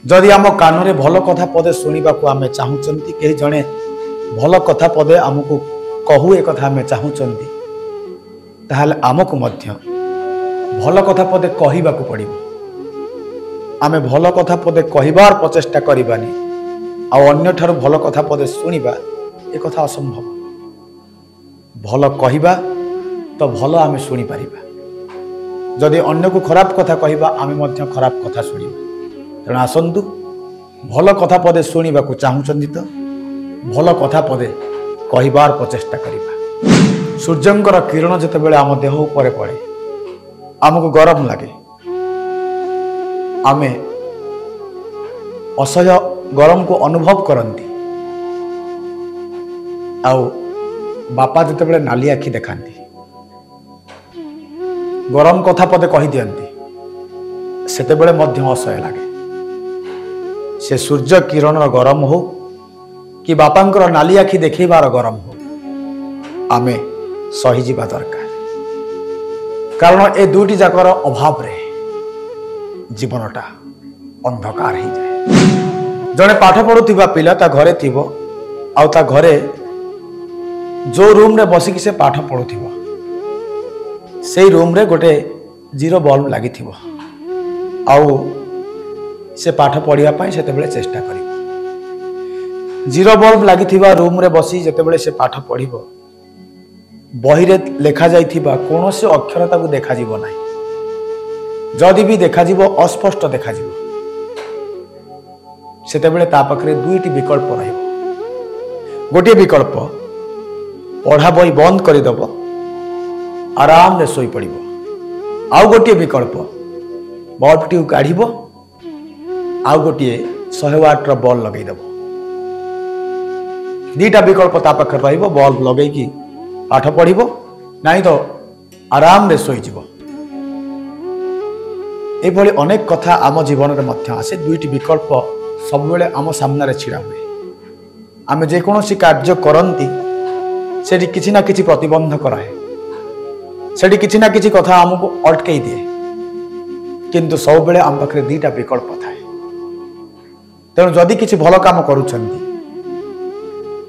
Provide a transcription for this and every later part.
जदि आम कान रे भल कथा पदे शुणा को आम चाहूँगी कहीं जड़े भल कथा पदे आमको कहू ए कथा आम चाहूँगी ताहले आमको मध्य भल कथा पदे कहवाक पड़ो। आम भल कथा पदे कहबार प्रचेष्टा करवानी अन्य ठार भल कथा पदे शुणा ए कथा असंभव। भल कहवा तो भल आम शुणी पार। जदि अन्य को खराब कथा कहवा आम खराब कथा शुणा। तेणु आसतु भल कथा पदे शुणा को चाहूँगी तो भल कथा पदे कहबार प्रचेष्टा करवा। सूर्यंकर किरण जितेबाला आम देह उपर पड़े आमको गरम लगे। आमे असह्य गरम को अनुभव करती। आउ बापा जितेबाला नाली आखि देखाती गरम कथा पदे कही दियंती सेतेबेले मध्य असह्य लगे। से सूर्य किरण गरम हो कि बापांकर नाली आखि देखबार गरम हो आमे सहीजा दरकार। कारण ए दुईटी जाकर अभाव रे जीवनटा अंधकार हो जाए। जड़े पाठ पढ़ुवा पिला ता घरे थिबो आउ ता घरे जो रूम रे बसिक से पाठ पढ़ुथिबो से रूम रे गोटे जीरो बल्ब लगी थिबो आउ से पाठ पढ़िया पाई सेतेबेले चेष्टा करिबो। जीरो बल्ब लगी थिबा रूम रे बसी जेतेबेले से पाठ पढ़िबो बही रे लेखा जाइथिबा कोनोसी अक्षर ताकू देखा जीवो नाही। जदि भी देखा जीवो अस्पष्ट देखा जीवो सेतेबेले ता पाखरे दुईटी विकल्प रहिबो। गोटे विकल्प पढ़ा बही बंद करदेव आराम रे सोई पड़िबो। आउ गोटे विकल्प बल्ब टी काढ़ आउ गोटे 100 वाट बल्ब लगेदेव। दीटा विकल्प ता पाखरे रहिबो। बल्ब लगेकी पाठ पढ़िबो नहीं तो आराम रे सोईजिबो। एभली अनेक कथा आम जीवन में मध्य आसे। दुईटी विकल्प सब बेले आम सामने छिड़ा हुए। आम जेकोसी कार्य करती सेठी किछि ना किछि प्रतिबंधक रहे। सेठी किछि ना किछि कथा आमको अटकई दिए किंतु सब बेले आम पाखरे दीटा विकल्प थाए। तेणु जदि किछि भल काम करूछंती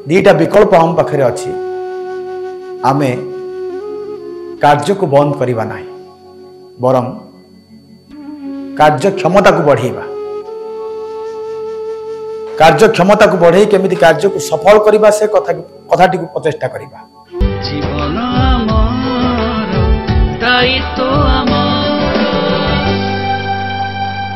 दीटा विकल्प आम पाखरे अछि। आमे कार्य को बंद करवा नहीं बरं कार्य क्षमता को बढ़ेवा। कार्य क्षमता को बढ़े केमिति कार्य को सफल करवा से कथाटी को प्रचेष्टा करवा। जीवन आमर दायित्व